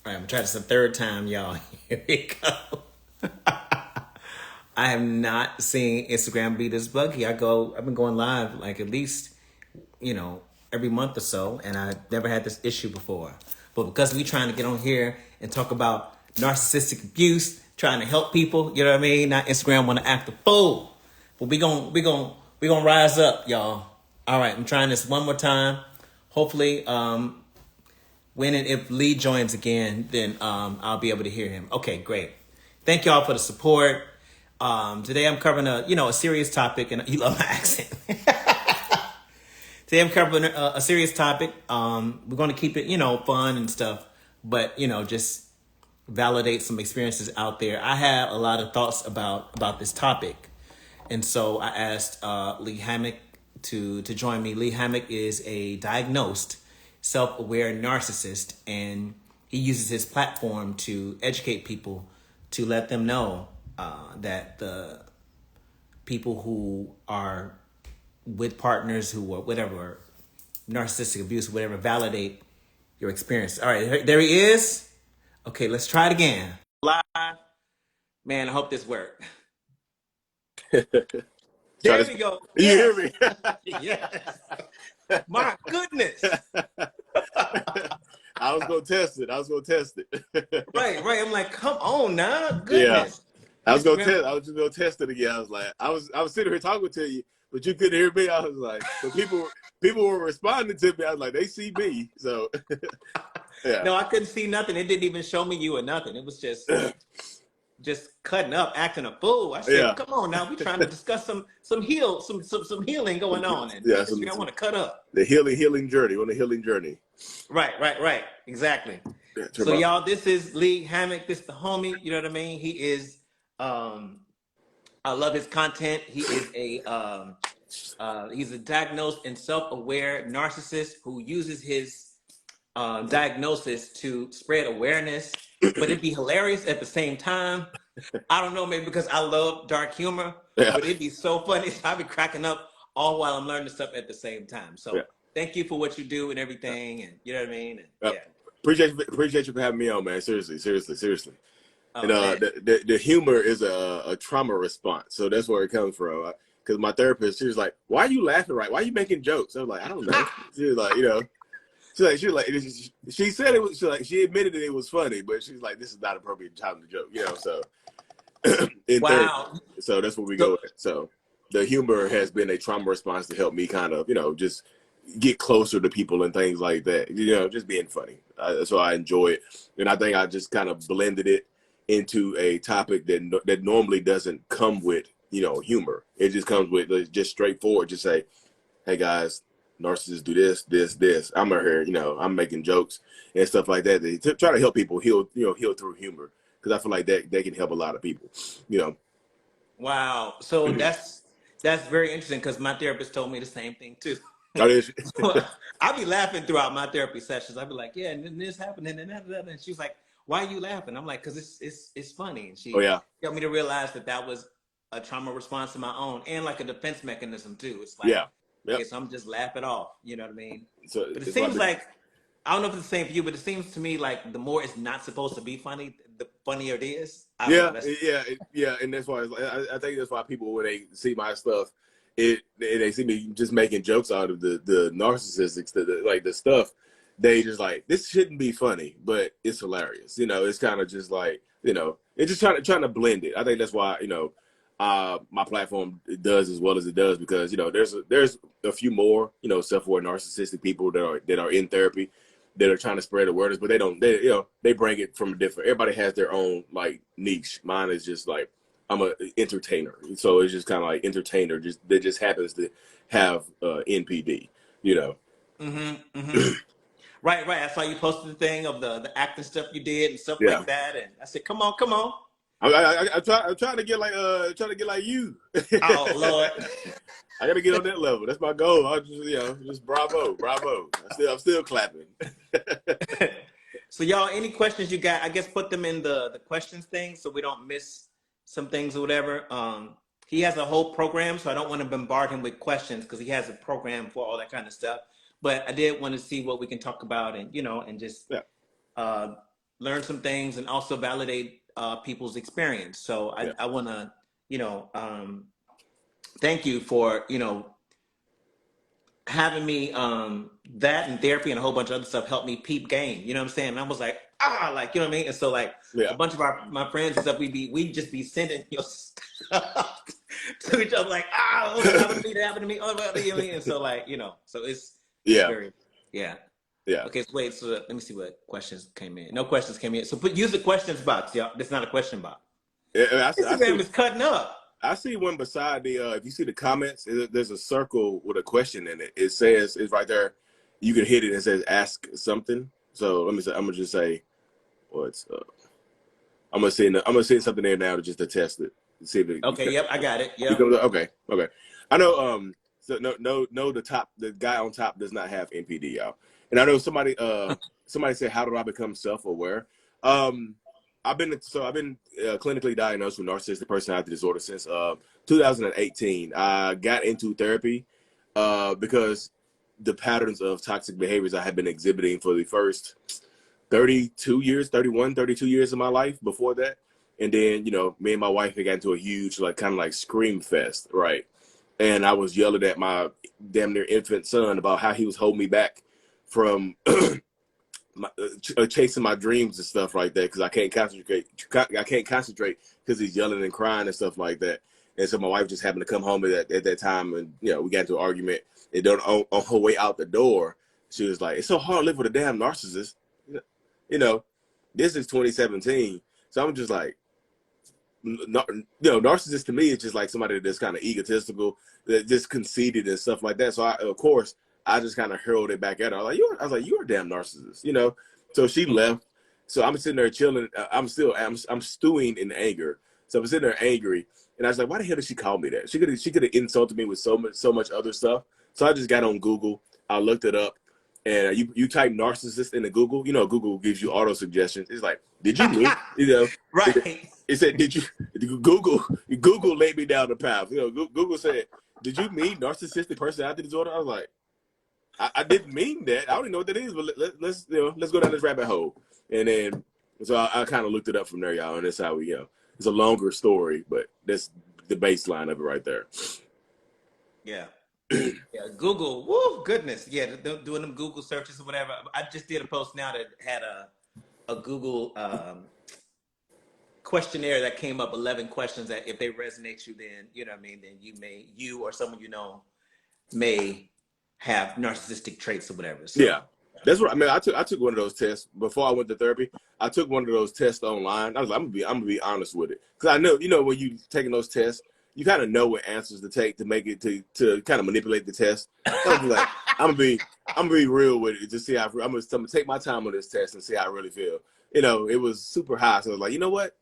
All right, I'm gonna try this a third time, y'all. Here we go. I have not seen Instagram be this buggy. I've been going live like at least, every month or so, and I never had this issue before. But because we trying to get on here and talk about narcissistic abuse, trying to help people, you know what I mean? Not Instagram want to act a fool. But we gonna rise up, y'all. All right, I'm trying this one more time. Hopefully, when and if Lee joins again, then I'll be able to hear him. Okay, great. Thank y'all for the support. Today I'm covering a serious topic, and you love my accent. Today I'm covering a serious topic. We're going to keep it, fun and stuff, but just validate some experiences out there. I have a lot of thoughts about this topic, and so I asked Lee Hammock to join me. Lee Hammock is a diagnosed self-aware narcissist, and he uses his platform to educate people, to let them know that the people who are with partners who are whatever, narcissistic abuse, whatever, validate your experience. All right, there he is. Okay, let's try it again. Live. Man, I hope this worked. There we go. You hear me? Yes. My goodness. I was gonna test it. Right. I'm like, come on now. Goodness. Yeah. I was just gonna test it again. I was sitting here talking to you, but you couldn't hear me. I was like, but people were responding to me. I was like, they see me. So yeah. No, I couldn't see nothing. It didn't even show me you or nothing. It was just cutting up, acting a fool. I said, Yeah. come on now, we're trying to discuss some healing going on. And Yeah, I want to cut up. The healing journey, on the healing journey. Right. Exactly. Yeah, So y'all, this is Lee Hammock. This is the homie. You know what I mean? He is, I love his content. He is he's a diagnosed and self-aware narcissist who uses his diagnosis to spread awareness, but it'd be hilarious at the same time. I don't know, maybe because I love dark humor, but it'd be so funny. I'd be cracking up all while I'm learning stuff at the same time. So thank you for what you do and everything, and you know what I mean? And, Appreciate you for having me on, man. Seriously. Oh, And the humor is a trauma response, so that's where it comes from. Because my therapist, she was like, "Why are you laughing? Right? Why are you making jokes?" I was like, "I don't know." She was like, she said it was. She admitted that it was funny, but she's like, "This is not appropriate time to joke," So wow. Therapy, so that's what we go with. So the humor has been a trauma response to help me kind of, just get closer to people and things like that. Just being funny. So I enjoy it, and I think I just kind of blended it into a topic that normally doesn't come with humor. It just comes with just straightforward. Just say, "Hey guys, narcissists do this. I'm out here, I'm making jokes and stuff like that. They try to help people heal through humor, because I feel like that they can help a lot of people. Wow. So that's very interesting, because my therapist told me the same thing too. I'll be laughing throughout my therapy sessions. I'll be like, yeah, and then this happened, and then that, and she's like, why are you laughing? I'm like, because it's funny. And she helped me to realize that was a trauma response to my own, and like a defense mechanism too. It's like, okay, so I'm just laughing off. You know what I mean? So but it seems like, I don't know if it's the same for you, but it seems to me like the more it's not supposed to be funny, the funnier it is. And that's why I think that's why people, when they see my stuff, they see me just making jokes out of the narcissistics, the stuff. They just like, this shouldn't be funny, but it's hilarious. It's kind of just like, it's just trying to blend it. I think that's why my platform does as well as it does, because there's a few more self-aware narcissistic people that are in therapy that are trying to spread awareness, but they bring it from a different. Everybody has their own like niche. Mine is just like, I'm an entertainer, so it's just kind of like entertainer that just happens to have NPD. Right. I saw you posted the thing of the acting stuff you did and stuff like that, and I said, come on. I'm trying to get like you. Oh Lord. I gotta get on that level. That's my goal. I just bravo. I'm still clapping. So y'all, any questions you got? I guess put them in the questions thing so we don't miss some things or whatever. He has a whole program, so I don't want to bombard him with questions, because he has a program for all that kind of stuff. But I did want to see what we can talk about, and and just learn some things and also validate people's experience. So I want to, you know, thank you for, you know, having me that and therapy and a whole bunch of other stuff helped me peep game. You know what I'm saying? And I was like, like, you know what I mean? And so like a bunch of my friends and stuff, we just be sending your stuff to each other like, what happened to me? Oh, what, you know what I mean? And so like, you know, so it's very, yeah. Okay, so wait, so let me see what questions came in. No questions came in. So use the questions box, y'all. It's not a question box. Instagram is cutting up. I see one beside the, if you see the comments, there's a circle with a question in it. It says, it's right there. You can hit it and it says, ask something. So let me say, I'm going to just say, what's up? I'm going to send something there now to test it. See if it okay, yep, I got it. Yep. Okay. I know, so no, the guy on top does not have NPD, y'all. And I know somebody said, how do I become self-aware? I've been clinically diagnosed with narcissistic personality disorder since 2018. I got into therapy because the patterns of toxic behaviors I had been exhibiting for the first 32 years of my life before that. And then, you know, me and my wife had got into a huge, like, kind of like scream fest, right? And I was yelling at my damn near infant son about how he was holding me back from chasing my dreams and stuff like that, because I can't concentrate because he's yelling and crying and stuff like that. And so my wife just happened to come home at that time, and you know, we got into an argument. And then on her way out the door, she was like, "It's so hard to live with a damn narcissist." You know, this is 2017, so I'm just like, narcissist to me is just like somebody that's kind of egotistical, that just conceited and stuff like that. So of course, I just kind of hurled it back at her. I was like, you're a damn narcissist, you know? So she left. So I'm sitting there chilling. I'm stewing in anger. So I'm sitting there angry. And I was like, why the hell did she call me that? She could have insulted me with so much other stuff. So I just got on Google. I looked it up. And you type narcissist into Google, you know, Google gives you auto suggestions. It's like, did you meet, you know? Right. It said, Google laid me down the path. You know, Google said, did you meet narcissistic personality disorder? I was like, I didn't mean that. I don't even know what that is, but let's go down this rabbit hole. And then, so I kind of looked it up from there, y'all. And that's how we, you know, it's a longer story, but that's the baseline of it right there. Yeah. Yeah, Google, woo, goodness. Yeah, doing them Google searches or whatever. I just did a post now that had a Google questionnaire that came up 11 questions that if they resonate you, then, you know what I mean, then you or someone you know may have narcissistic traits or whatever. So, yeah, that's what I mean. I took one of those tests before I went to therapy. I took one of those tests online. I was like, I'm gonna be honest with it, because I know, you know, when you taking those tests, you kind of know what answers to take to make it to kind of manipulate the test. So I'm like, I'm gonna be real with it to see how I'm gonna take my time on this test and see how I really feel. You know, it was super high, so I was like, you know what,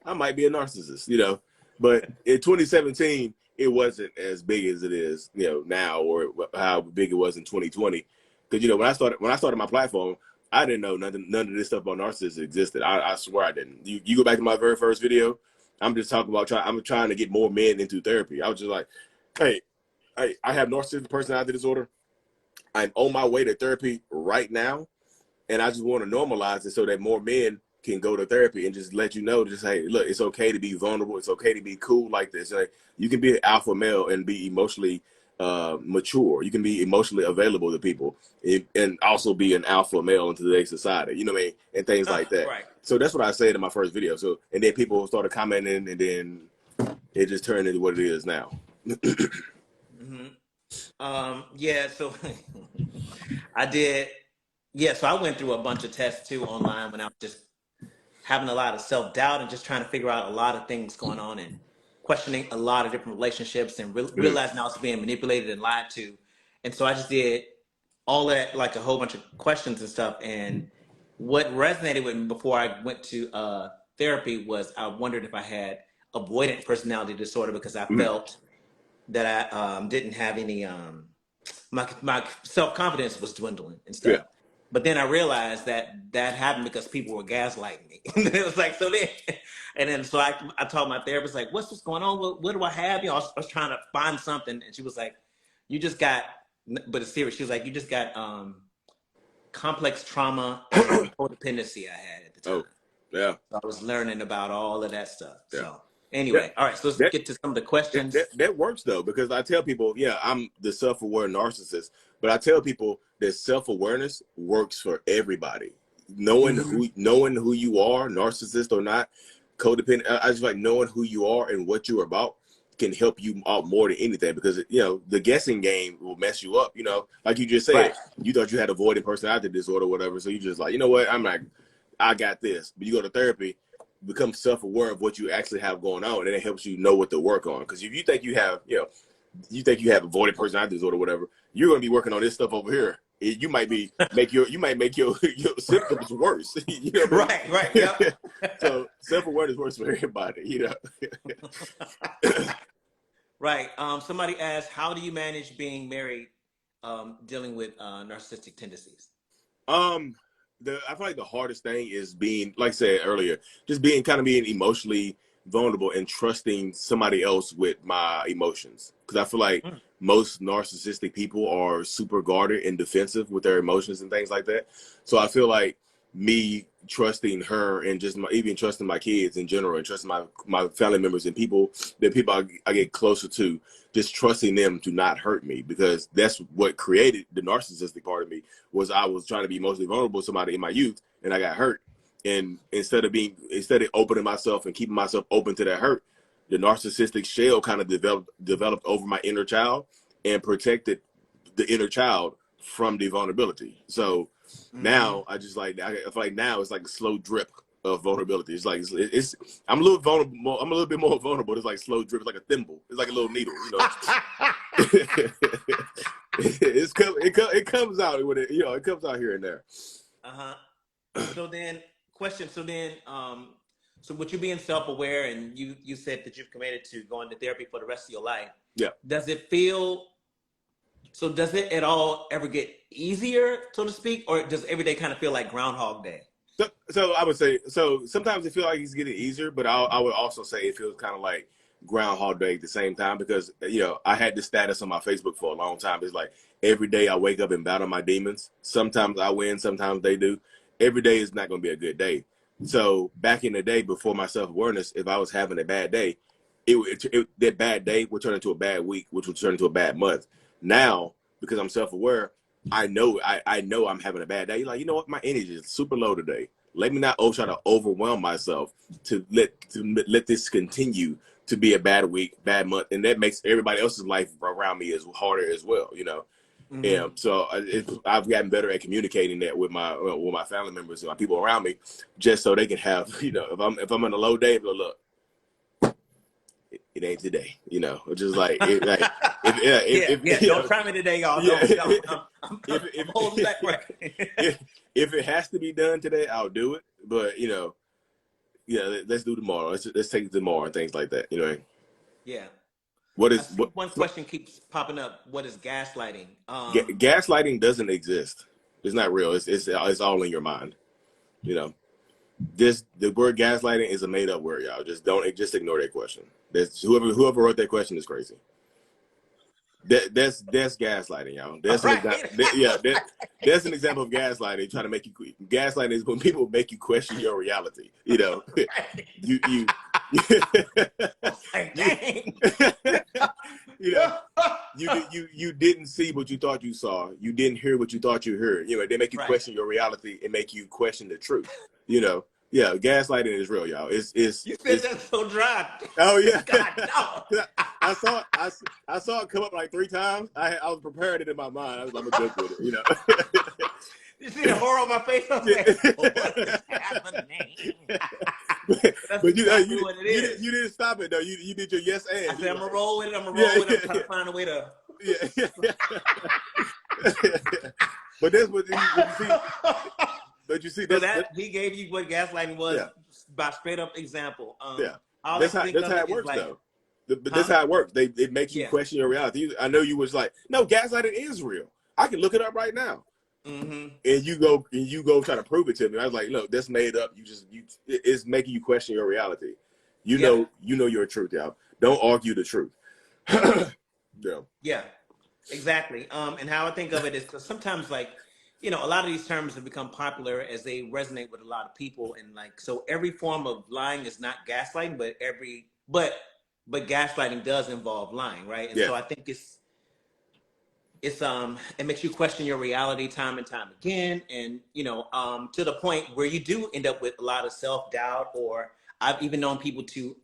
I might be a narcissist, you know. But in 2017. It wasn't as big as it is, you know, now, or how big it was in 2020. Because, you know, when I started my platform, I didn't know none of this stuff about narcissists existed. I swear I didn't. You go back to my very first video, I'm just talking about I'm trying to get more men into therapy. I was just like, hey, I have narcissistic personality disorder. I'm on my way to therapy right now, and I just want to normalize it so that more men can go to therapy, and just let you know, just, hey, look, it's okay to be vulnerable. It's okay to be cool like this. Like, you can be an alpha male and be emotionally mature. You can be emotionally available to people, and also be an alpha male in today's society. You know what I mean? And things like that. Right. So that's what I said in my first video. So, and then people started commenting, and then it just turned into what it is now. Yeah. So I did. Yeah. So I went through a bunch of tests too online when I was just having a lot of self-doubt and just trying to figure out a lot of things going on and questioning a lot of different relationships and realizing I was being manipulated and lied to. And so I just did all that, like a whole bunch of questions and stuff. And what resonated with me before I went to therapy was I wondered if I had avoidant personality disorder, because I felt that I didn't have any, my self-confidence was dwindling and stuff. Yeah. But then I realized that happened because people were gaslighting me. It was like, so I told my therapist, like, what's going on? What do I have? You know, I was trying to find something. And she was like, you just got, but it's serious. She was like, you just got complex trauma and codependency I had at the time. Oh, yeah. So I was learning about all of that stuff. Yeah. So anyway, all right, so let's get to some of the questions. That works though, because I tell people, yeah, I'm the self-aware narcissist, but I tell people that self-awareness works for everybody. Knowing who you are, narcissist or not, codependent. I just like knowing who you are and what you're about can help you out more than anything, because the guessing game will mess you up. Like you just said, you thought you had avoidant personality disorder or whatever, so you just like, you know what, I got this. But you go to therapy, become self-aware of what you actually have going on, and it helps you know what to work on. Because if you think you have, avoidant personality disorder or whatever, you're going to be working on this stuff over here. You might make your symptoms worse. Right. Yep. So self-awareness works for everybody. Right. Somebody asked, how do you manage being married, dealing with narcissistic tendencies? I feel like the hardest thing is being, like I said earlier, just being emotionally vulnerable and trusting somebody else with my emotions. Because I feel like most narcissistic people are super guarded and defensive with their emotions and things like that. So I feel like me trusting her and just even trusting my kids in general and trusting my family members and people I get closer to, just trusting them to not hurt me, because that's what created the narcissistic part of me. Was I was trying to be emotionally vulnerable to somebody in my youth, and I got hurt. And instead of opening myself and keeping myself open to that hurt, the narcissistic shell kind of developed over my inner child and protected the inner child from the vulnerability. So now I feel like now it's like a slow drip of vulnerability. It's like I'm a little vulnerable. I'm a little bit more vulnerable. It's like slow drip. It's like a thimble. It's like a little needle. It comes out when it comes out here and there. So with you being self-aware, and you said that you've committed to going to therapy for the rest of your life. Yeah. Does it at all ever get easier, so to speak, or does every day kind of feel like Groundhog Day? So I would say, sometimes it feels like it's getting easier, but I would also say it feels kind of like Groundhog Day at the same time, because I had this status on my Facebook for a long time. It's like every day I wake up and battle my demons. Sometimes I win, sometimes they do. Every day is not going to be a good day. So back in the day, before my self-awareness, if I was having a bad day, that bad day would turn into a bad week, which would turn into a bad month. Now, because I'm self-aware, I know I'm having a bad day. You're like, you know what, my energy is super low today. Let me not try to overwhelm myself to let this continue to be a bad week, bad month, and that makes everybody else's life around me is harder as well. Yeah, so I've gotten better at communicating that with my family members and my people around me, just so they can have, if I'm on a low day, look, it ain't today, just like, don't try me today, y'all. I'm holding back. If it has to be done today, I'll do it. But let's do tomorrow. Let's take it tomorrow and things like that. Yeah. One question keeps popping up. What is gaslighting? Gaslighting doesn't exist. It's not real. It's all in your mind. The word gaslighting is a made up word, y'all. Just ignore that question. Whoever wrote that question is crazy. That's gaslighting, y'all. That's an example of gaslighting. Trying to make you gaslighting is when people make you question your reality. You didn't see what you thought you saw. You didn't hear what you thought you heard. They make you question your reality and make you question the truth. Yeah, gaslighting is real, y'all. You said that's so dry. Oh yeah. God, no. I saw it come up like 3 times. I was preparing it in my mind. I was like, I'm gonna joke with it, You see the horror on my face? I was like, what is happening? But you didn't stop it though. You did your yes and. I said, I'm gonna roll with it. I'm trying to find a way to. Yeah. But that's what you see. But you see, he gave you what gaslighting was by straight up example. That's how it works, though. But that's how it works. It makes you question your reality. I know you was like, no, gaslighting is real. I can look it up right now. And you go try to prove it to me. I was like, look, that's made up. It's making you question your reality. You know your truth, y'all. Don't argue the truth. Yeah, exactly. And how I think of it is because sometimes, like, you know, a lot of these terms have become popular as they resonate with a lot of people, and like, so every form of lying is not gaslighting, but gaslighting does involve lying, right? And Yeah. so I think it's it makes you question your reality time and time again, and you know, to the point where you do end up with a lot of self-doubt, or I've even known people to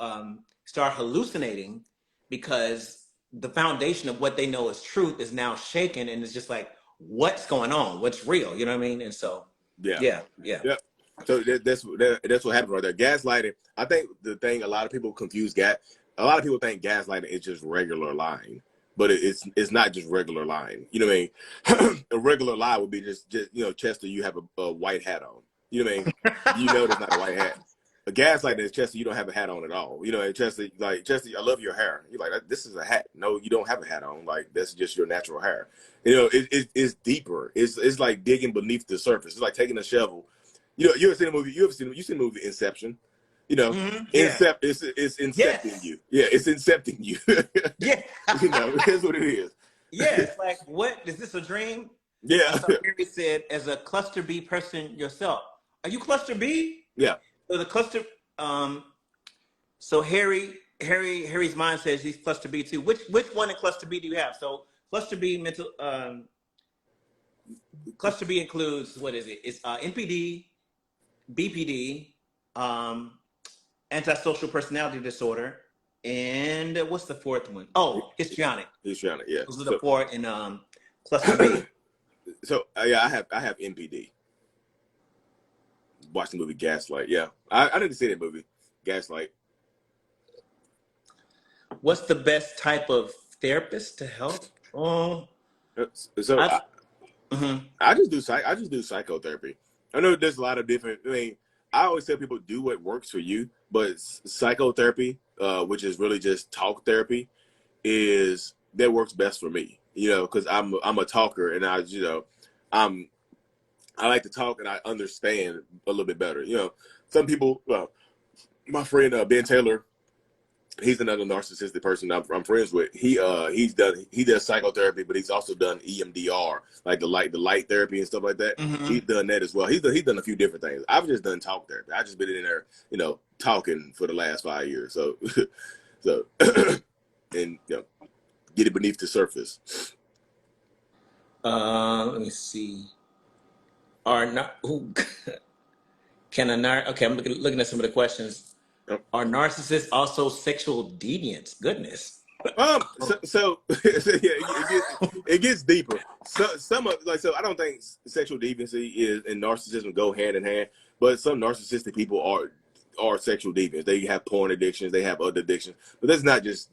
start hallucinating because the foundation of what they know is truth is now shaken, and it's just like, what's going on, what's real, you know what I mean? And so Yeah. yeah. So that's what happened right there. Gaslighting. I think the thing a lot of people confuse a lot of people think gaslighting is just regular lying, but it's not just regular lying. You know what I mean? A regular lie would be just you know, Chester, you have a white hat on. You know what I mean? You know there's not a white hat. A gaslighting is, Chester, you don't have a hat on at all. You know, and Chester, I love your hair. You're like, this is a hat. No, you don't have a hat on. Like, that's just your natural hair. You know, it's deeper. It's like digging beneath the surface. It's like taking a shovel. You know, you ever seen a movie? You've seen the movie Inception? You know, Yeah. it's incepting you. Yeah, it's incepting you. Yeah. You know, that's what it is. Yeah, it's like, what is this, a dream? Yeah. So Harry said, as a cluster B person yourself, are you cluster B? Yeah. So the cluster, so Harry's mind says he's cluster B too. Which one in cluster B do you have? So cluster B cluster B includes, what is it? It's NPD, BPD, antisocial personality disorder, and what's the fourth one? Oh, histrionic. Histrionic, yeah. Those are the four in cluster B. So yeah, I have NPD. Watched the movie Gaslight. Yeah, I didn't see that movie, Gaslight. What's the best type of therapist to help? Oh, So I just do psychotherapy. I know there's a lot of different. I mean, I always tell people do what works for you, but psychotherapy, which is really just talk therapy, that works best for me. You know, because I'm a talker, and I like to talk and I understand a little bit better. You know, some people, my friend Ben Taylor, he's another narcissistic person I'm friends with. He does psychotherapy, but he's also done EMDR, like the light therapy and stuff like that. He's done that as well. He's done a few different things. I've just done talk therapy. I just been in there, you know, talking for the last 5 years. So and you know, get it beneath the surface. let me see. Okay, I'm looking at some of the questions. Are narcissists also sexual deviants? Goodness. So it gets deeper. So I don't think sexual deviancy and narcissism go hand in hand, but some narcissistic people are sexual deviants. They have porn addictions, they have other addictions, but that's not just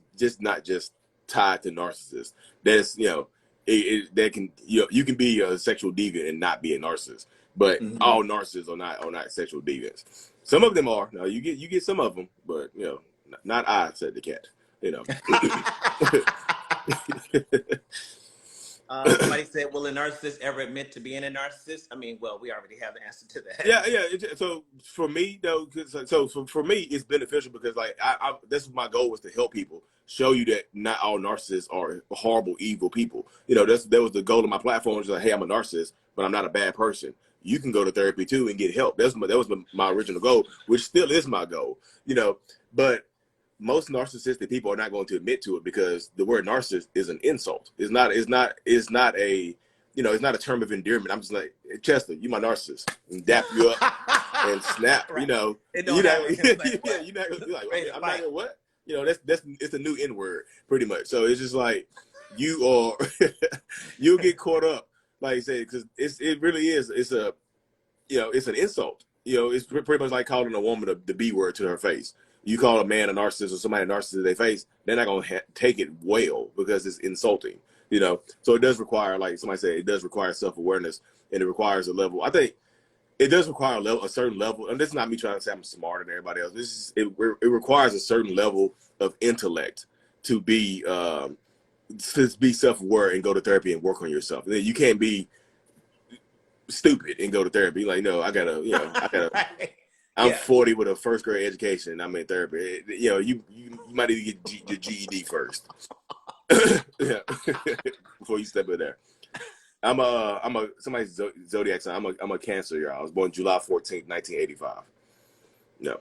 tied to narcissists. That's, you know, that can, you can be a sexual deviant and not be a narcissist, but all narcissists are not sexual deviants. Some of them are. No, you get some of them, but you know, not I, said the cat. You know. Somebody said, will a narcissist ever admit to being a narcissist? I mean, well, we already have the answer to that. Yeah. So for me, though, for me, it's beneficial because, like, that's my goal, was to help people, show you that not all narcissists are horrible, evil people. You know, that was the goal of my platform. Was like, hey, I'm a narcissist, but I'm not a bad person. You can go to therapy too and get help. That was my original goal, which still is my goal. You know, but most narcissistic people are not going to admit to it because the word narcissist is an insult. It's not a, you know, it's not a term of endearment. I'm just like, hey, Chester, you my narcissist, and dap you up and snap. Right. You know, like, you're not gonna be like, okay, I'm not gonna what? You know, it's a new N word pretty much. So it's just like you'll get caught up, like I said, because it really is. It's a, you know, it's an insult. You know, it's pretty much like calling a woman the B word to her face. You call a man a narcissist or somebody a narcissist to their face, they're not going to take it well because it's insulting, you know? So it does require, like somebody said, it does require self-awareness, and it requires a level. I think it does require a certain level, and this is not me trying to say I'm smarter than everybody else. It requires a certain level of intellect to be self-aware and go to therapy and work on yourself. And then you can't be stupid and go to therapy. Like, no, I gotta, right. I'm 40 with a first grade education and I'm in therapy. You know, you might need to get your GED first. Yeah. Before you step in there. I'm a somebody's zodiac sign. I'm a Cancer, y'all. I was born July 14th, 1985. No,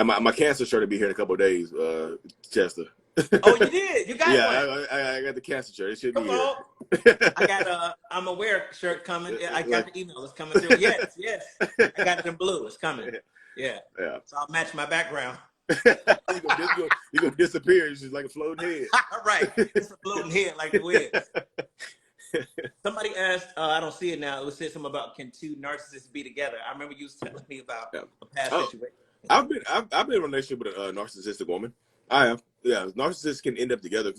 my Cancer shirt will be here in a couple of days, Chester. Oh, you did? You got Yeah, one? I got the Cancer shirt. It should be Come here. on. I got a I'm aware shirt coming. I got the email. It's coming through. Yes, yes. I got it in blue. It's coming. Yeah. Yeah. So I'll match my background. You're gonna disappear. It's just like a floating head. Right. It's a floating head like the wind. Somebody asked, I don't see it now. It was said something about, can two narcissists be together? I remember you was telling me about a past situation. I've been in a relationship with a narcissistic woman. I have. Yeah, narcissists can end up together.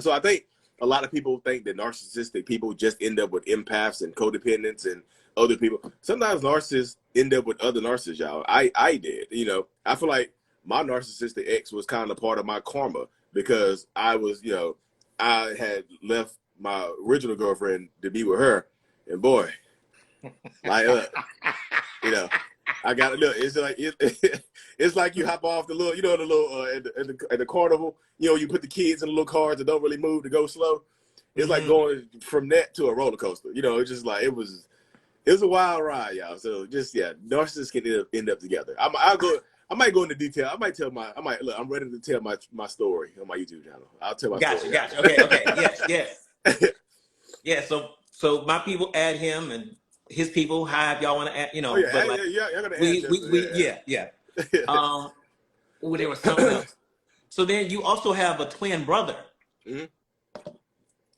So I think a lot of people think that narcissistic people just end up with empaths and codependents and other people. Sometimes narcissists end up with other narcissists, y'all. I did. You know, I feel like my narcissistic ex was kind of part of my karma because I was, you know, I had left my original girlfriend to be with her, and boy, like, you know, I got to do it. It's like it's like you hop off the little, you know, the little at the carnival. You know, you put the kids in the little cars that don't really move to go slow. It's like going from that to a roller coaster. You know, it's just like it was a wild ride, y'all. So just narcissists can end up together. I might go into detail. I might look. I'm ready to tell my story on my YouTube channel. I'll tell my story. Gotcha. Okay. Yes. Yeah. So my people add him and his people. How y'all want to add? You know. Oh, yeah, but like, y'all gonna add yeah. Oh, there was something else. So then you also have a twin brother. Mm-hmm.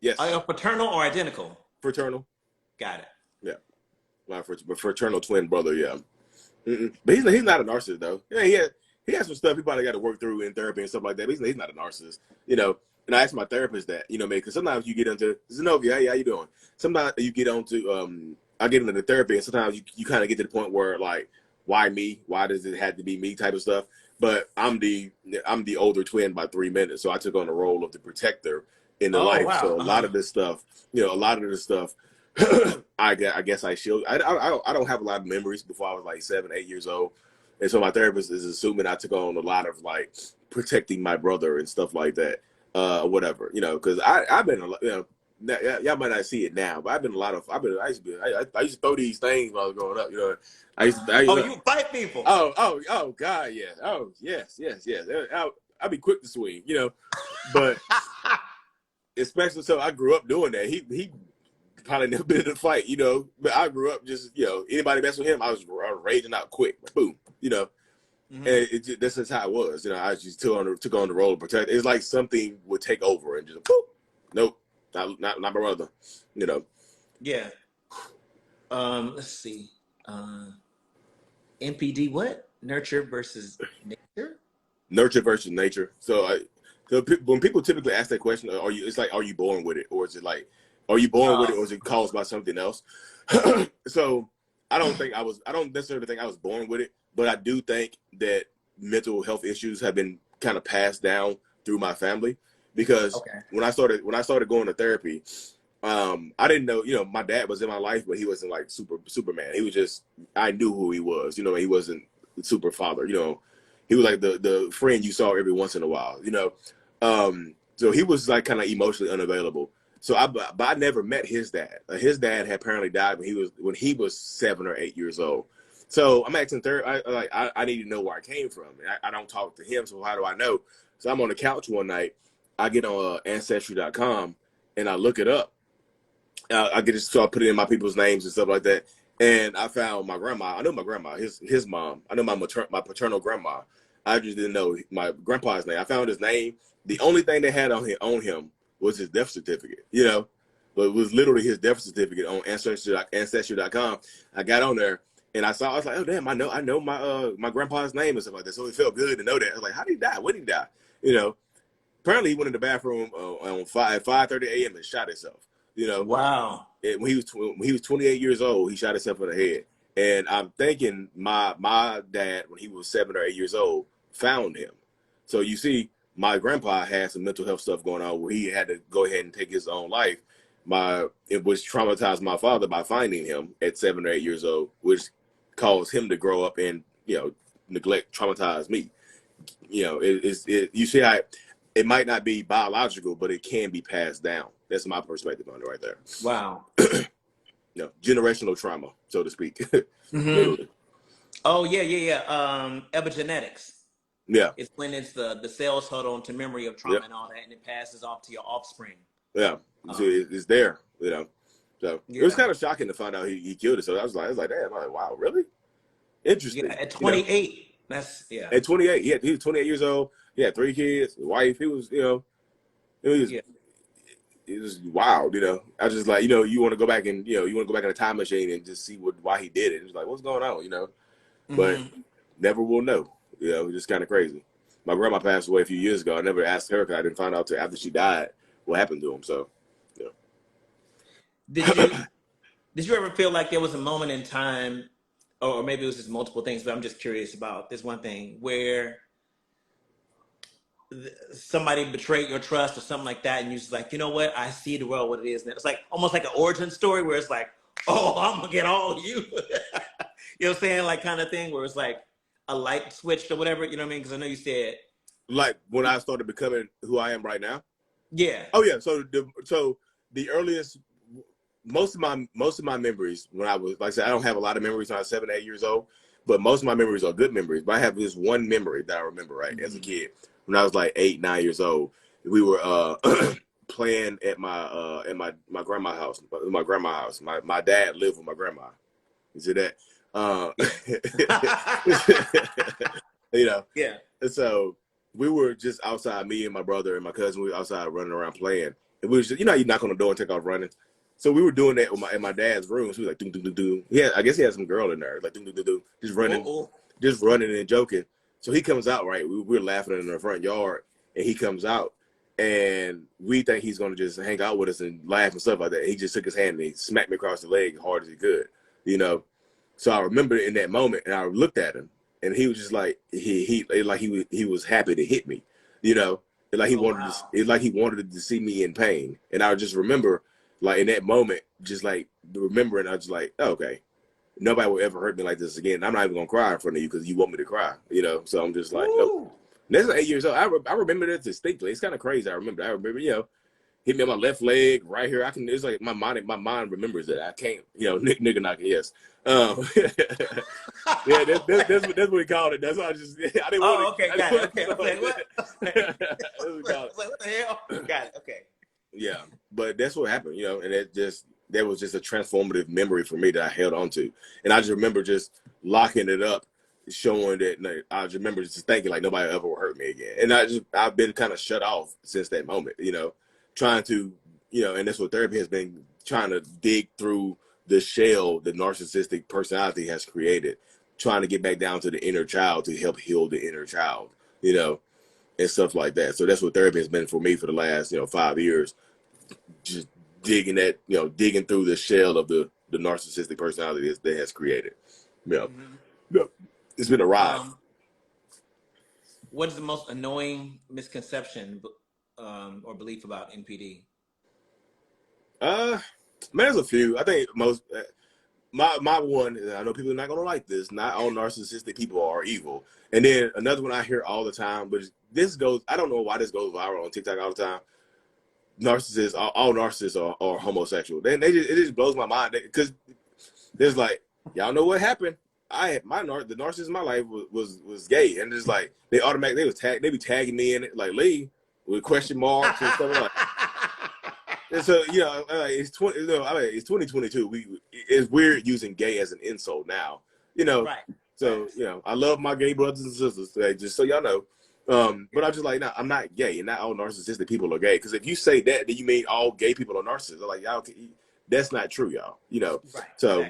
Yes. Are you fraternal or identical? Fraternal. Got it. Yeah. My fraternal twin brother. Yeah. But he's not a narcissist though. Yeah, he has some stuff he probably got to work through in therapy and stuff like that. But he's not a narcissist, you know. And I asked my therapist that, you know, because sometimes you get into Zenobia, hey, how you doing? Sometimes you get onto I get into the therapy, and sometimes you kind of get to the point where like, why me? Why does it have to be me? Type of stuff. But I'm the older twin by 3 minutes, so I took on the role of the protector in the life. Wow. So a lot of this stuff, I guess I shield. I don't have a lot of memories before I was like 7, 8 years old, and so my therapist is assuming I took on a lot of like protecting my brother and stuff like that, whatever, you know, because I've been, you know, y'all might not see it now, but I used to throw these things when I was growing up, you know. You fight people. Oh God, yeah. Oh yes. I'll be quick to swing, you know, but especially so I grew up doing that. He probably never been in a fight, you know, but I grew up just, you know, anybody mess with him, I was raging out quick, boom, you know, and that's just how it was, you know. I just took on the role of protector. It's like something would take over and just, boop, nope, not my brother, you know. Yeah. Let's see. NPD, what? Nurture versus nature? Nurture versus nature. So when people typically ask that question, are you born with it, or is it like, are you born with it, or is it caused by something else? So I don't necessarily think I was born with it, but I do think that mental health issues have been kind of passed down through my family, because when I started going to therapy, I didn't know, you know, my dad was in my life, but he wasn't like Superman. He was just, I knew who he was, you know. He wasn't super father, you know. He was like the friend you saw every once in a while, you know. So he was like kind of emotionally unavailable. So but I never met his dad. His dad had apparently died when he was 7 or 8 years old. So I'm asking I need to know where I came from. I don't talk to him, so how do I know? So I'm on the couch one night. I get on Ancestry.com and I look it up. I get to start putting in my people's names and stuff like that. And I found my grandma. I know my grandma, his mom. I know my paternal grandma. I just didn't know my grandpa's name. I found his name. The only thing they had on him was his death certificate, you know. But it was literally his death certificate on Ancestry.com. I got on there and I was like, oh damn, I know my grandpa's name and stuff like that. So it felt good to know that. I was like, how did he die? When did he die? You know. Apparently he went in the bathroom on 5:30 a.m. and shot himself. You know, wow. When he was 28 years old, he shot himself in the head. And I'm thinking my dad, when he was 7 or 8 years old, found him. So you see, my grandpa had some mental health stuff going on where he had to go ahead and take his own life. It was traumatized my father by finding him at 7 or 8 years old, which caused him to grow up and, you know, traumatize me. You know, you see how it might not be biological, but it can be passed down. That's my perspective on it right there. Wow. generational trauma, so to speak. Literally. Oh yeah, epigenetics. Yeah. It's when it's the cells hold on to memory of trauma Yep. and all that, and it passes off to your offspring. Yeah. So it's there, So it was Yeah. kind of shocking to find out he killed it. So I was like, damn, I'm like, wow, really? Interesting. Yeah, at 28, that's At 28, he was 28 years old. He had 3 kids, a wife. He was, it was, yeah. it was wild, I was just like, you want to go back and, you want to go back in a time machine and just see why he did it. It's like, what's going on, But never will know. Just kind of crazy. My grandma passed away a few years ago. I never asked her because I didn't find out till after she died what happened to him. So, Did you ever feel like there was a moment in time, or maybe it was just multiple things, but I'm just curious about this one thing where somebody betrayed your trust or something like that, and you're just like, you know what, I see the world what it is now. It's like almost like an origin story where it's like, oh, I'm gonna get all of you. You know what I'm saying? Like kind of thing where it's like a light switched or whatever, you know what I mean? Because I know you said like when I started becoming who I am right now. Yeah. Oh yeah. So the earliest, most of my memories when I was, like I said, I don't have a lot of memories when I was 7, 8 years old, but most of my memories are good memories. But I have this one memory that I remember as a kid when I was like 8, 9 years old. We were playing at my grandma's house. My grandma's house. My dad lived with my grandma. You see that? Yeah. And so we were just outside, me and my brother and my cousin. We were outside running around playing, and we was just, you knock on the door and take off running. So we were doing that in my dad's room. So we were like, doom, doom, doom, doom. Yeah, I guess he had some girl in there, like doom, doom, doom, doom, just running and joking. So he comes out, right? We're laughing in the front yard, and he comes out, and we think he's gonna just hang out with us and laugh and stuff like that. He just took his hand and he smacked me across the leg as hard as he could, So I remember in that moment, and I looked at him, and he was just like he was happy to hit me, like he wanted to see me in pain. And I just remember, like in that moment, just like remembering, I was like, oh, okay, nobody will ever hurt me like this again. I'm not even gonna cry in front of you because you want me to cry, So I'm just like, nope. That's 8 years old. I remember that distinctly. It's kind of crazy. I remember, hit me on my left leg right here. It's like my mind remembers it. I can't, nigga knocking, yes. Yeah, that's what we called it. That's how I didn't want to. Okay, got it. Okay, what? That's what we called it. What the hell? Got it. Okay. Yeah, but that's what happened, and that was just a transformative memory for me that I held on to, and I just remember just locking it up, showing that I just remember just thinking like nobody ever will hurt me again, and I've been kind of shut off since that moment, trying to, and that's what therapy has been, trying to dig through the shell the narcissistic personality has created, trying to get back down to the inner child to help heal the inner child, and stuff like that. So that's what therapy has been for me for the last, 5 years, just digging through the shell of the narcissistic personality that has created. It's been a ride. What is the most annoying misconception or belief about NPD? Man, there's a few. I think most my one, I know people are not gonna like this. Not all narcissistic people are evil. And then another one I hear all the time, but I don't know why this goes viral on TikTok all the time. All narcissists are homosexual. It just blows my mind because there's like, y'all know what happened. The narcissist in my life was gay, and it's like they be tagging me in it, like Lee with question marks and stuff like. And so it's 2022. It's weird using gay as an insult now, Right. So I love my gay brothers and sisters, just so y'all know. But I'm just like, no, I'm not gay, and not all narcissistic people are gay. Because if you say that, then you mean all gay people are narcissists. Like, y'all, that's not true, y'all. Right. So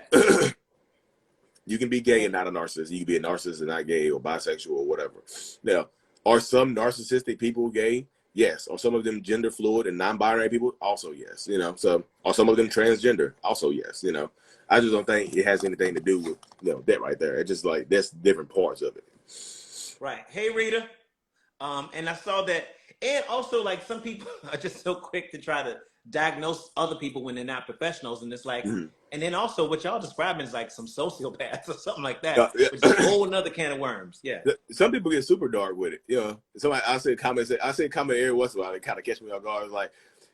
you can be gay and not a narcissist. You can be a narcissist and not gay, or bisexual, or whatever. Now, are some narcissistic people gay? Yes. Are some of them gender fluid and non-binary people? Also yes. So are some of them transgender? Also yes. I just don't think it has anything to do with that right there. It's just like that's different parts of it. Right. Hey Rita. And I saw that, and also like some people are just so quick to try to diagnose other people when they're not professionals, and it's like, and then also what y'all describing is like some sociopaths or something like that, which is a whole another can of worms. Yeah. Some people get super dark with it. Somebody I say comment every once in a while, they kind of catch me off guard. It's like,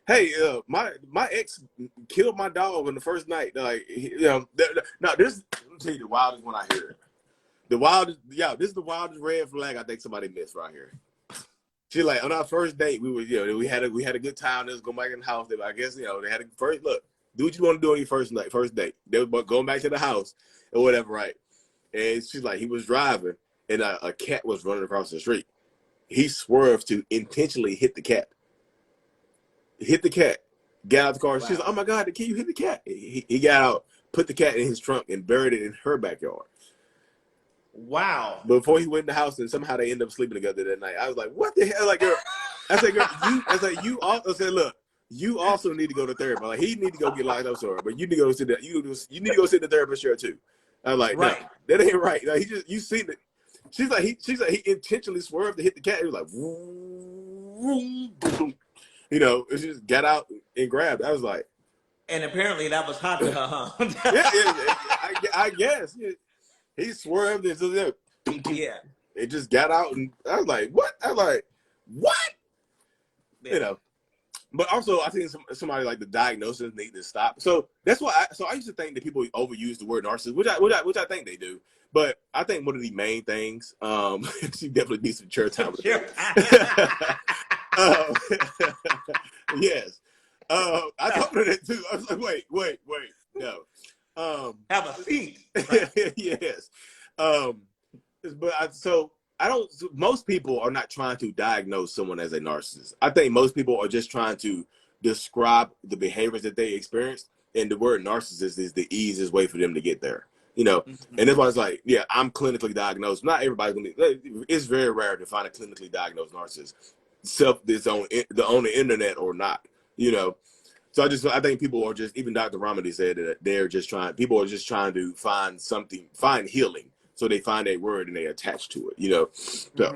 hey, my ex killed my dog on the first night. Like, now this, let me tell you the wildest one I heard. The wildest, this is the wildest red flag I think somebody missed right here. She like, on our first date, we had a good time. Let's go back in the house. I guess, they had a first look. Do what you want to do on your first date. They were going back to the house or whatever, right? And she's like, he was driving, and a cat was running across the street. He swerved to intentionally hit the cat. Got out the car. Wow. She's like, oh my God, can you hit the cat? He got out, put the cat in his trunk, and buried it in her backyard. Wow. Before he went in the house, and somehow they ended up sleeping together that night. I was like, what the hell? Like, girl, I said, look, you also need to go to therapy. Like, he need to go get locked up somewhere, but you need to go sit there. You need to go sit in the therapist chair too. I'm like, right. No, that ain't right. Like, you seen it. She's like, he intentionally swerved to hit the cat. He was like, vroom, boom. She just got out and grabbed. I was like, and apparently that was hot to her, huh? I guess. He swerved and so it just got out, and I was like, what? I was like, what? Yeah. But also I think somebody like the diagnosis need to stop. So that's why I used to think that people overuse the word narcissist, which I think they do. But I think one of the main things, she definitely needs some church time with yes. I told her that too. I was like, wait, no. Have a seat. Yes. Most people are not trying to diagnose someone as a narcissist. I think most people are just trying to describe the behaviors that they experienced, and the word narcissist is the easiest way for them to get there. And that's why it's like, I'm clinically diagnosed. Not everybody's gonna be, it's very rare to find a clinically diagnosed narcissist, that's on the internet or not, So I think people are just, even Dr. Ramadi said that people are just trying to find healing. So they find a word and they attach to it, So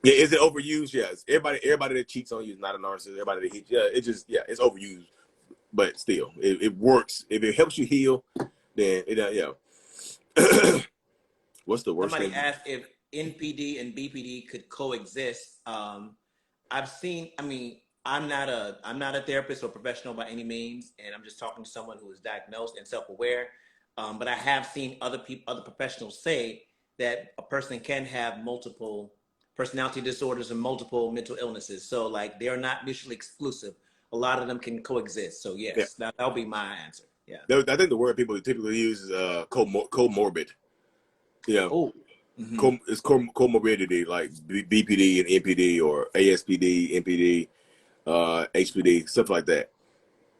is it overused? Yes. Everybody that cheats on you is not a narcissist. Everybody that hits, it's overused. But still, it works. If it helps you heal, then what's the worst Somebody thing? asked if NPD and BPD could coexist. I've seen, I'm not a therapist or professional by any means, and I'm just talking to someone who is diagnosed and self-aware. But I have seen other professionals say that a person can have multiple personality disorders and multiple mental illnesses. So like, they're not mutually exclusive. A lot of them can coexist. So yes, that'll be my answer. Yeah. I think the word people typically use is comorbid. It's comorbidity, like BPD and NPD, or ASPD, NPD, HPD, stuff like that.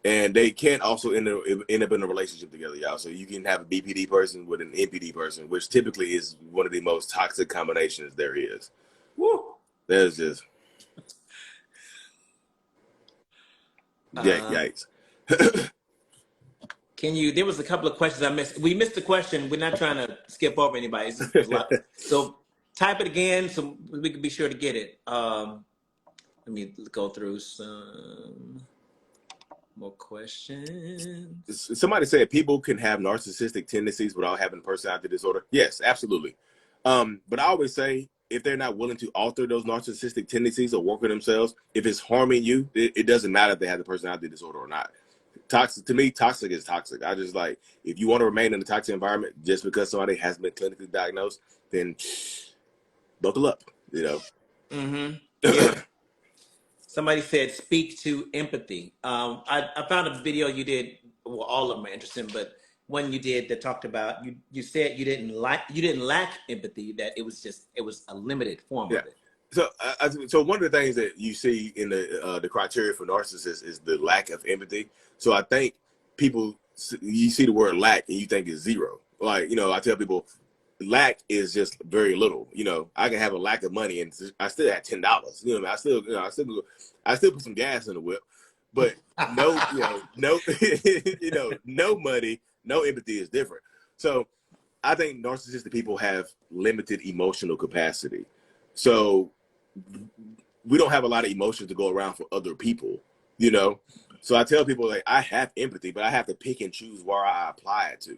And they can also end up in a relationship together, y'all. So you can have a BPD person with an NPD person, which typically is one of the most toxic combinations there is. Woo! There's just yikes. There was a couple of questions I missed. We missed the question. We're not trying to skip over anybody. So type it again so we can be sure to get it. Let me go through some more questions. Somebody said people can have narcissistic tendencies without having a personality disorder. Yes, absolutely. But I always say, if they're not willing to alter those narcissistic tendencies or work on themselves, if it's harming you, it doesn't matter if they have the personality disorder or not. Toxic, to me, toxic is toxic. I just like, if you want to remain in a toxic environment just because somebody has been clinically diagnosed, then buckle up, Yeah. Somebody said, speak to empathy. I found a video you did. Well, all of them are interesting, but one you did that talked about, you said you didn't lack empathy, that it was a limited form of it. So one of the things that you see in the criteria for narcissists is the lack of empathy. So I think you see the word lack and you think it's zero. Like, I tell people, lack is just very little. I can have a lack of money and I still have $10. I still put some gas in the whip, but no, no money, no empathy is different. So I think narcissistic people have limited emotional capacity. So we don't have a lot of emotions to go around for other people, So I tell people, like, I have empathy, but I have to pick and choose where I apply it to.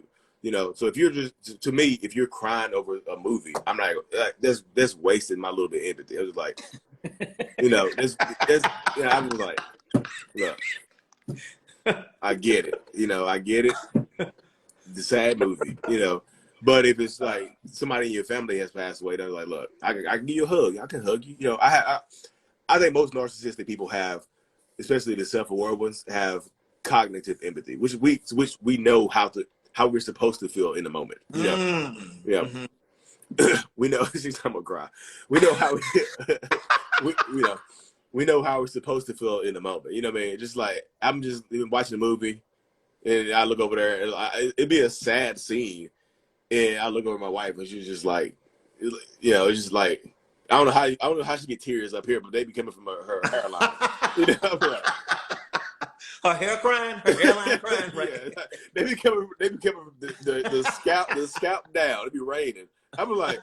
So if you're to me, if you're crying over a movie, I'm like, that's wasting my little bit of empathy. I was like, I was like, Look, I get it. I get it. The sad movie, But if it's like somebody in your family has passed away, they're like, look, I can give you a hug. I can hug you. I think most narcissistic people have, especially the self-aware ones, have cognitive empathy, which we know how we're supposed to feel in the moment. Mm-hmm. We know she's gonna cry. We know how we know how we're supposed to feel in the moment. You know what I mean? Just like I'm just watching a movie, and I look over there, and it'd be a sad scene, and I look over at my wife, and she's just like, it's just like I don't know how she get tears up here, but they be coming from her hairline. Like, her hairline crying, right? Yeah, they be coming from the scalp down. It be raining. I'm like,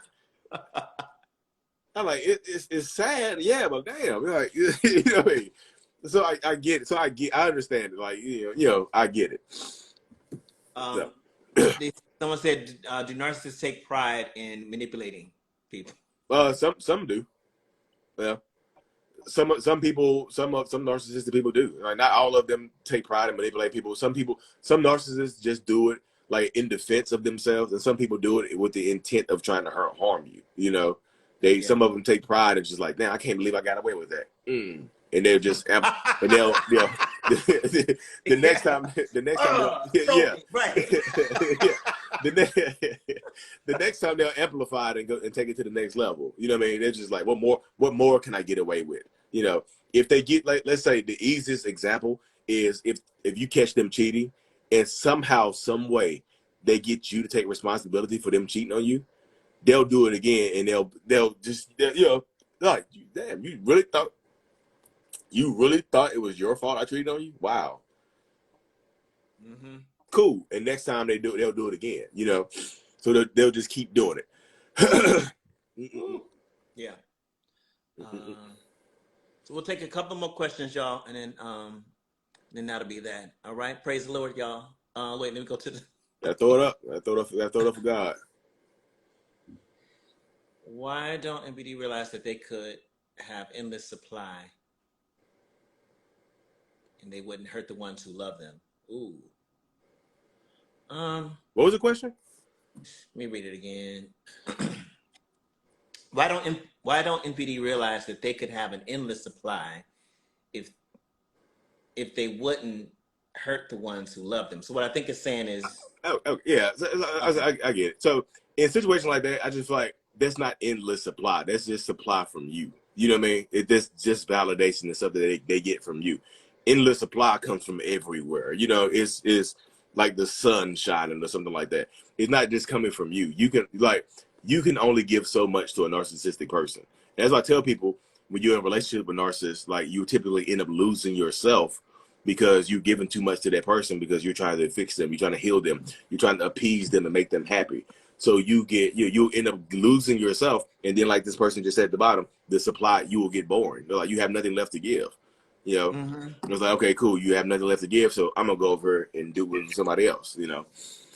it's sad, yeah, but damn, like, what I mean? So I get it. So I understand it. Like, I get it. Someone said, do narcissists take pride in manipulating people? Some do. Yeah. Some narcissistic people do. Like, not all of them take pride in manipulating people. Some narcissists just do it like in defense of themselves, and some people do it with the intent of trying to harm you. Some of them take pride and just like, man, I can't believe I got away with that. And they'll just and they'll the next time the next time they'll amplify it and go and take it to the next level. You know what I mean? They're just like, what more can I get away with? If they get, like, let's say the easiest example is if you catch them cheating and somehow, some way they get you to take responsibility for them cheating on you, they'll do it again, and they'll like, damn, you really thought it was your fault I cheated on you? Wow. Mm-hmm. Cool. And next time they'll do it again, so they'll just keep doing it. Yeah. So we'll take a couple more questions, y'all, and then that'll be that. All right. Praise the Lord, y'all. Wait, let me go to the. I throw it up. I throw it up for God. Why don't NPD realize that they could have endless supply and they wouldn't hurt the ones who love them? Ooh. What was the question? Let me read it again. Why don't NPD realize that they could have an endless supply if they wouldn't hurt the ones who love them? So what I think it's saying is, yeah, I get it. So in a situation like that, I just feel like that's not endless supply. That's just supply from you. You know what I mean? That's just validation and stuff that they get from you. Endless supply comes from everywhere. It's like the sun shining or something like that. It's not just coming from you. You can only give so much to a narcissistic person. As I tell people, when you're in a relationship with narcissists, like, you typically end up losing yourself because you've given too much to that person, because you're trying to fix them, you're trying to heal them, you're trying to appease them and make them happy. So you end up losing yourself, and then, like this person just said at the bottom, the supply, you will get boring. Like, you have nothing left to give. Mm-hmm. It's like, okay, cool, you have nothing left to give, so I'm gonna go over and do it with somebody else.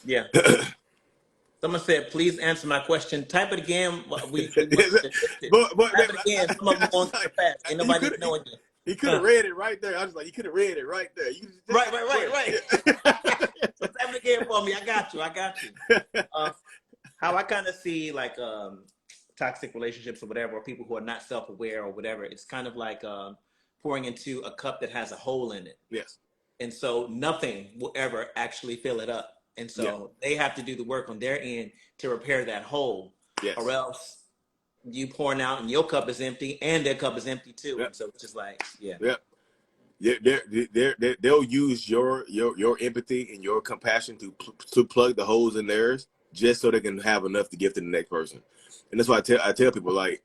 Yeah. Someone said, please answer my question. Type it again. Type it again. Some of them going too fast. Ain't nobody knowing you. He could have read it right there. I was like, you could have read it right there. Right. So type it again for me. I got you. How I kind of see, like, toxic relationships or whatever, or people who are not self-aware or whatever, it's kind of like pouring into a cup that has a hole in it. Yes. And so nothing will ever actually fill it up. And so they have to do the work on their end to repair that hole. Yes. Or else you pouring out and your cup is empty and their cup is empty too. Yep. And so it's just like, yeah. They'll use your empathy and your compassion to plug the holes in theirs, just so they can have enough to give to the next person. And that's why I tell people, like,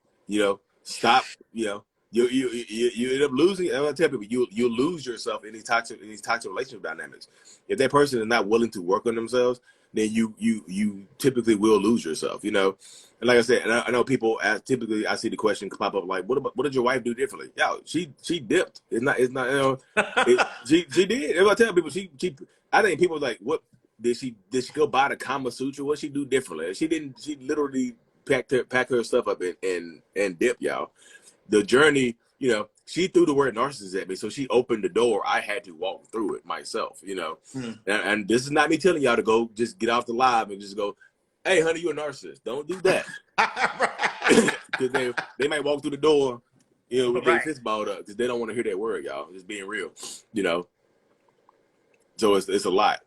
stop. You end up losing. I tell people, you lose yourself in these toxic relationship dynamics. If that person is not willing to work on themselves, then you typically will lose yourself. And like I said, and I know people typically, I see the question pop up like, what did your wife do differently? Yeah, she dipped. It's not she did. If I tell people, I think people like, what did she go buy the Kama Sutra? What she do differently? She didn't. She literally pack her stuff up and dip, y'all. The journey, she threw the word narcissist at me, so she opened the door. I had to walk through it myself, you know. And this is not me telling y'all to go just get off the live and just go, hey, honey, you're a narcissist. Don't do that. Because they might walk through the door, you know, with their fist balled up because they don't want to hear that word, y'all. Just being real, you know. So it's a lot.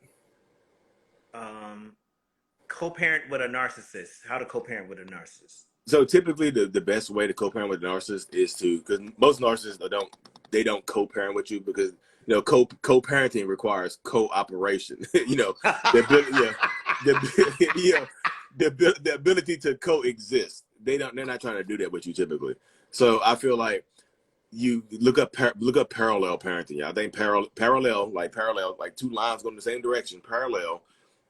Co-parent with a narcissist. How to co-parent with a narcissist? So typically the best way to co-parent with a narcissist is to, because most narcissists don't co-parent with you because, you know, co-parenting requires cooperation. You know, the ability to coexist. They're not trying to do that with you typically. So I feel like you look up parallel parenting. I think parallel like two lines going in the same direction. Parallel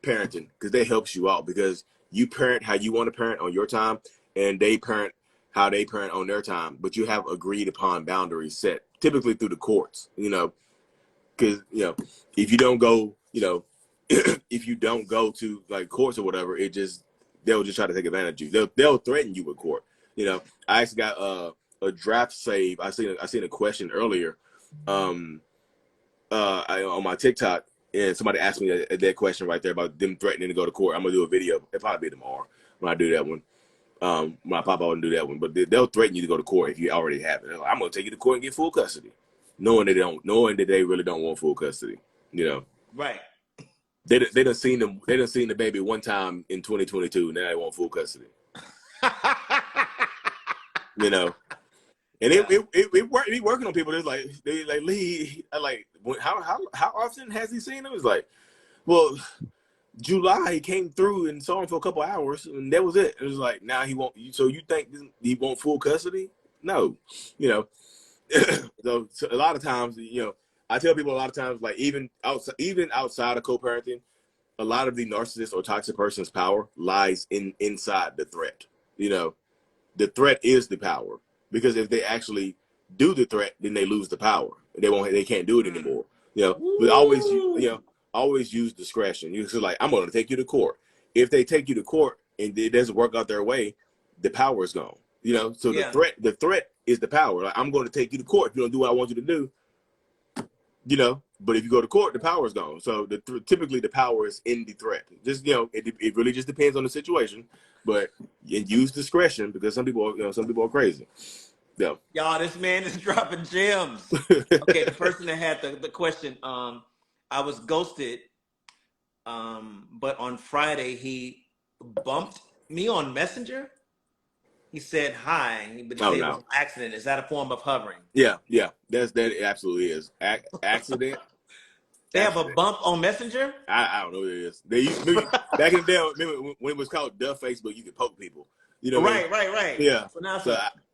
parenting, because that helps you out because you parent how you want to parent on your time, and they parent how they parent on their time. But you have agreed upon boundaries set, typically through the courts. You know, because you know if you don't go, you know, if you don't go to like courts or whatever, they'll just try to take advantage of you. They'll threaten you with court. You know, I actually got a draft save. I seen a question earlier on my TikTok, and somebody asked me that question right there about them threatening to go to court. I'm gonna do a video. It'll probably be tomorrow when I do that one. When I pop out and do that one, but they'll threaten you to go to court if you already have it. Like, I'm gonna take you to court and get full custody, knowing that they really don't want full custody. You know, right? They done seen the baby one time in 2022, and now they want full custody. You know. And it working on people. It's like Lee, how often has he seen him? It's like, well, July he came through and saw him for a couple hours, and that was it. It was like now he won't. So you think he want full custody? No, you know. So a lot of times, you know, I tell people a lot of times, like even outside of co-parenting, a lot of the narcissist or toxic person's power lies inside the threat. You know, the threat is the power. Because if they actually do the threat, then they lose the power. They can't do it anymore. You know, but always use discretion. You just like, I'm going to take you to court. If they take you to court and it doesn't work out their way, the power is gone. You know, so the threat is the power. Like, I'm going to take you to court if you don't do what I want you to do. You know, but if you go to court, the power is gone. So typically the power is in the threat. Just, you know, it really just depends on the situation. But use discretion because some people are crazy. Yeah. Y'all, this man is dropping gems. Okay, the person that had the question, I was ghosted, but on Friday he bumped me on Messenger. He said hi, but he said it was an accident. Is that a form of hovering? Yeah. That absolutely is. Accident. They have a bump on Messenger? I don't know what it is. They used to, back in the day, remember when it was called Duh Facebook, you could poke people. You know, right. Yeah. So now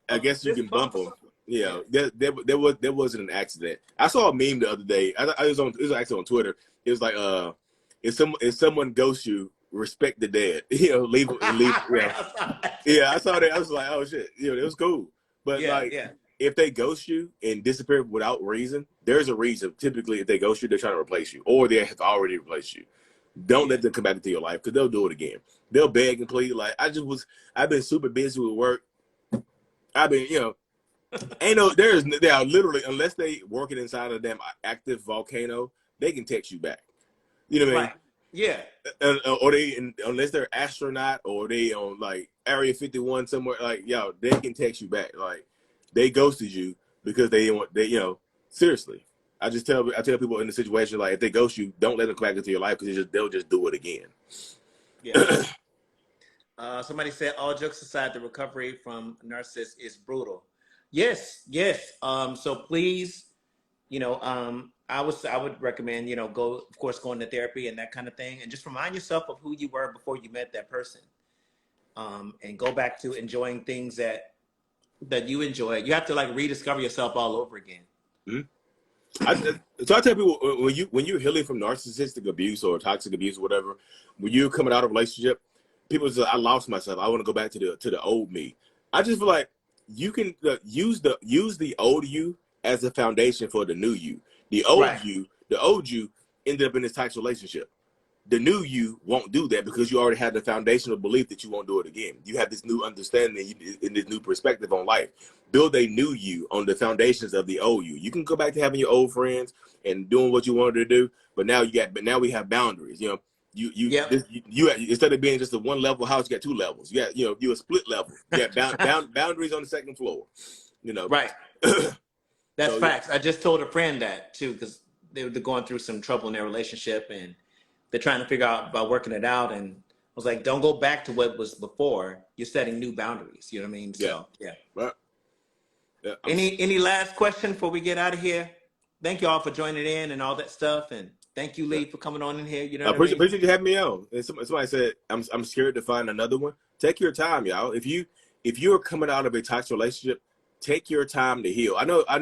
I guess you can bump them. Yeah. There wasn't an accident. I saw a meme the other day. It was actually on Twitter. It was like, if someone ghosts you, respect the dead. You know, leave. Yeah, I saw that. I was like, oh shit. You know, it was cool. But if they ghost you and disappear without reason, there's a reason. Typically, if they ghost you, they're trying to replace you, or they have already replaced you. Don't let them come back into your life because they'll do it again. They'll beg and plead. Like I've been super busy with work. I've been, you know, they are literally, unless they working inside of them active volcano, they can text you back. You know what I mean? Right. Yeah. Or unless they're astronaut or they on like Area 51 somewhere, like they can text you back. Like they ghosted you because they you know, seriously. I tell people in the situation, like if they ghost you, don't let them come back into your life because they'll just do it again. Yeah. Somebody said, all jokes aside, the recovery from narcissist is brutal. Yes. So please, you know, I would recommend, you know, going to therapy and that kind of thing, and just remind yourself of who you were before you met that person, and go back to enjoying things that you enjoy. You have to like rediscover yourself all over again. Mm-hmm. So I tell people when you're healing from narcissistic abuse or toxic abuse or whatever, when you're coming out of a relationship, people say, I lost myself. I want to go back to the old me. I just feel like you can use the old you as a foundation for the new you. The old you ended up in this toxic relationship. The new you won't do that because you already have the foundational belief that you won't do it again. You have this new understanding and this new perspective on life. Build a new you on the foundations of the old you. You can go back to having your old friends and doing what you wanted to do, but now we have boundaries. You know, you instead of being just a one level house, you got two levels. You got, you a split level. You got boundaries on the second floor. You know, right. That's facts. Yeah. I just told a friend that too, because they're going through some trouble in their relationship and they're trying to figure out about working it out. And I was like, don't go back to what was before. You're setting new boundaries. You know what I mean? So, yeah. Right. Yeah. Any last question before we get out of here? Thank you all for joining in and all that stuff. And thank you, Lee, for coming on in here. You know what I mean? Appreciate you having me on. And somebody said, I'm scared to find another one. Take your time, y'all. If you're coming out of a toxic relationship, take your time to heal. I know a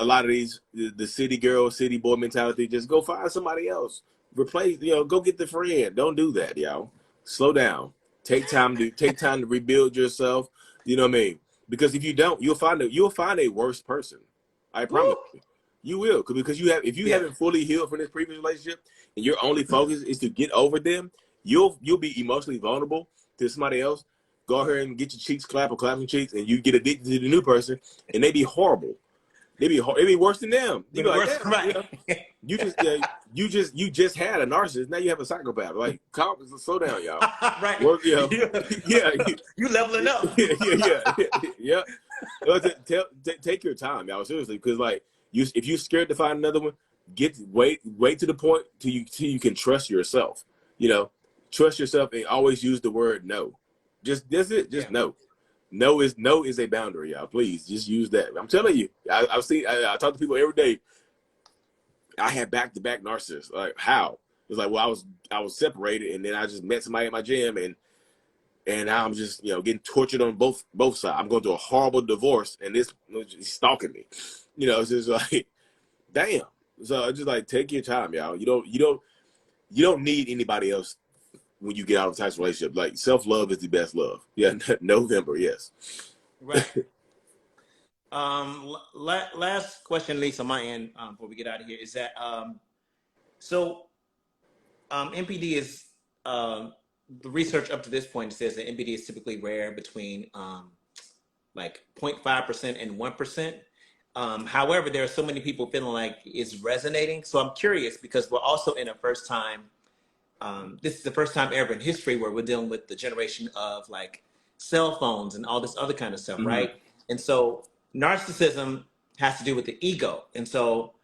lot of these, the city girl, city boy mentality, just go find somebody else. Replace, go get the friend. Don't do that, y'all. Slow down. Take time to rebuild yourself. You know what I mean? Because if you don't, you'll find a worse person. I promise you. You will, because if you haven't fully healed from this previous relationship and your only focus is to get over them, you'll be emotionally vulnerable to somebody else. Go ahead and get your cheeks clap or clap your cheeks, and you get addicted to the new person, and they be horrible. They be worse than them. You be like, right. You just had a narcissist. Now you have a psychopath. Like, slow down, y'all. Right. Work, you leveling up. Yeah. Take your time, y'all. Seriously, because if you're scared to find another one, wait to the point till you can trust yourself. Trust yourself and always use the word no. That's it. Just no. No is a boundary, y'all. Please just use that. I'm telling you, I talk to people every day. I had back-to-back narcissists. Like, how? It's like, well, I was separated, and then I just met somebody at my gym, and now I'm just getting tortured on both sides. I'm going through a horrible divorce, and this he's stalking me. It's just like, damn. So just like, take your time, y'all. You don't need anybody else when you get out of a toxic relationship. Like, self-love is the best love. Yeah, November, yes. Right. Last question, Lisa, on my end, before we get out of here, is that NPD is the research up to this point says that NPD is typically rare between 0.5% and 1%. However, there are so many people feeling like it's resonating. So I'm curious, because we're also in a first time. This is the first time ever in history where we're dealing with the generation of cell phones and all this other kind of stuff, mm-hmm. right? And so narcissism has to do with the ego. And so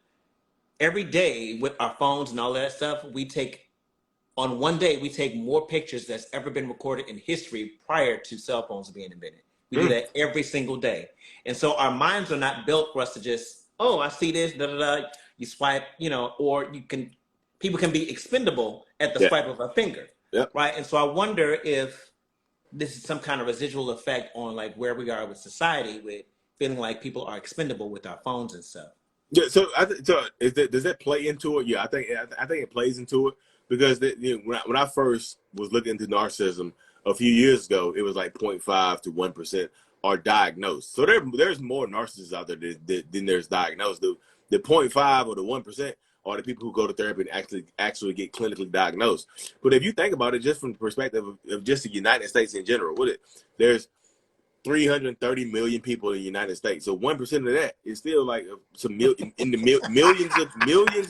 every day with our phones and all that stuff, on one day, we take more pictures that's ever been recorded in history prior to cell phones being invented. We do that every single day. And so our minds are not built for us to just, I see this, you swipe, or people can be expendable at the swipe of a finger, right? And so I wonder if this is some kind of residual effect on where we are with society, with feeling like people are expendable with our phones and stuff. Yeah. So does that play into it? Yeah, I think it plays into it, because when I first was looking into narcissism a few years ago, it was 0.5 to 1% are diagnosed. So there's more narcissists out there than there's diagnosed. The 0.5 or the 1% are the people who go to therapy and actually get clinically diagnosed. But if you think about it, just from the perspective of just the United States in general, there's 330 million people in the United States. So 1% of that is still millions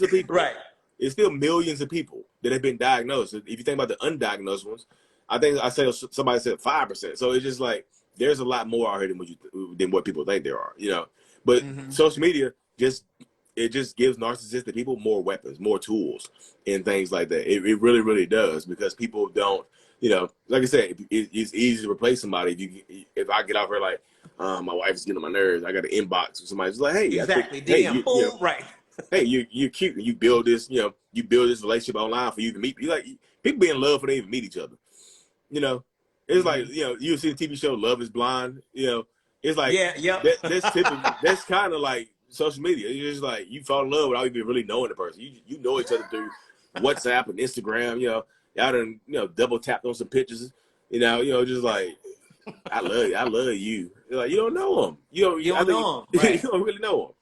of people. Right. It's still millions of people that have been diagnosed. If you think about the undiagnosed ones, I think somebody said 5%. So it's just there's a lot more out here than what people think there are, But social media just gives narcissistic people more weapons, more tools, and things like that. It really, really does, because people don't, like I said, it's easy to replace somebody. If I get out here my wife is getting on my nerves, I got an inbox with somebody just hey, exactly, DM, right. Hey, you're cute, and you build this relationship online for you to meet. People be in love before they even meet each other. It's you see the TV show Love Is Blind. It's that's typical. That's kind of like social media. It's just you fall in love without even really knowing the person. You know each other through WhatsApp and Instagram. Y'all done double tapped on some pictures. Just I love you. You don't know them. You don't know them. Right. You don't really know them.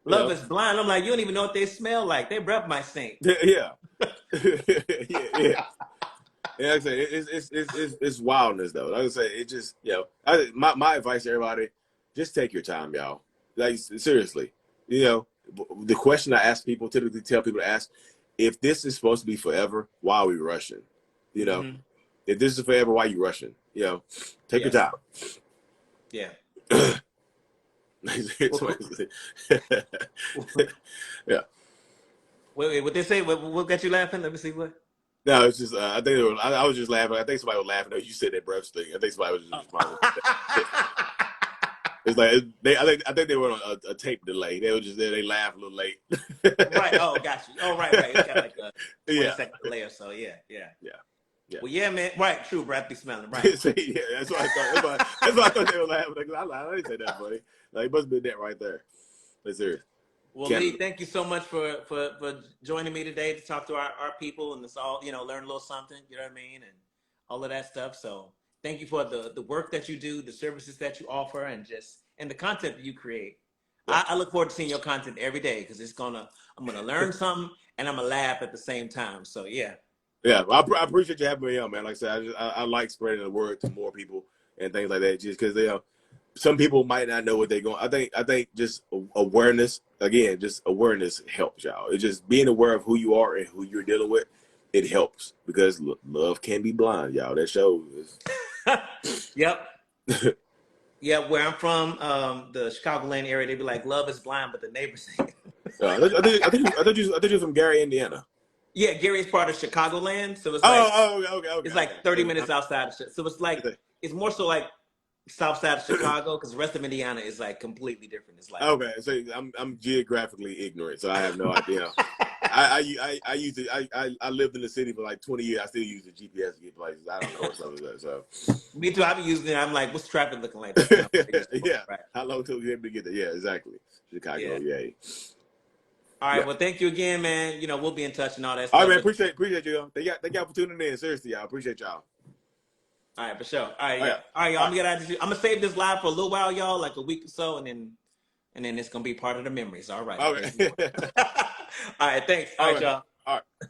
Love is blind. I'm you don't even know what they smell like. Their breath might stink. Yeah. yeah. Yeah, like I say, it's wildness though. Like I say, it just my advice to everybody, just take your time, y'all. Like seriously, the question I ask people, typically tell people to ask, if this is supposed to be forever, why are we rushing? If this is forever, why are you rushing? Take your time. Yeah. Yeah. Wait, what they say? What got you laughing? Let me see what. No, it's just I think I was just laughing. I think somebody was laughing. You said that breath thing. I think somebody was just responding. It's like I think they were on a tape delay. They were just there. They laughed a little late. Right. Oh, got you. Oh, right. It's got like a 20-second delay or so. Yeah. Well, yeah, man. Right. True. Breath be smelling. Right. Yeah, that's what I thought. That's why I thought they were laughing. I didn't say that, buddy. Like, it must have been that right there. That's serious. Well, Lee, thank you so much for joining me today to talk to our people and it's all, learn a little something, you know what I mean? And all of that stuff. So thank you for the work that you do, the services that you offer, and the content that you create. Yeah. I look forward to seeing your content every day because I'm going to learn something and I'm going to laugh at the same time. So, yeah. Yeah, I appreciate you having me on, man. Like I said, I like spreading the word to more people and things like that just because some people might not know what they're going. I think just awareness, again, just awareness helps y'all. It's just being aware of who you are and who you're dealing with. It helps because love can be blind, y'all. That show is. Yep. Yeah, where I'm from, the Chicagoland area, they be like, "Love is blind," but the neighbors say. I thought you're from Gary, Indiana. Yeah, Gary's part of Chicagoland, so it's like okay. It's like 30 minutes outside of so it's like it's more so like south side of Chicago because the rest of Indiana is like completely different. It's like okay, so I'm geographically ignorant, so I have no idea. I lived in the city for like 20 years. I still use the GPS to get places. I don't know what some of that. So me too. I've been using it. I'm like, what's traffic looking like? Yeah. Right. How long till we able to get there? Yeah, exactly. Chicago. Yeah. All right. Yeah. Well, thank you again, man. We'll be in touch and all that stuff. All right, man. Appreciate you. Thank y'all for tuning in. Seriously, y'all. Appreciate y'all. All right, for sure. All right, y'all. I'm gonna get out of this. I'm gonna save this live for a little while, y'all, like a week or so, and then it's gonna be part of the memories. All right. Okay. All right. Thanks. All right, y'all. All right.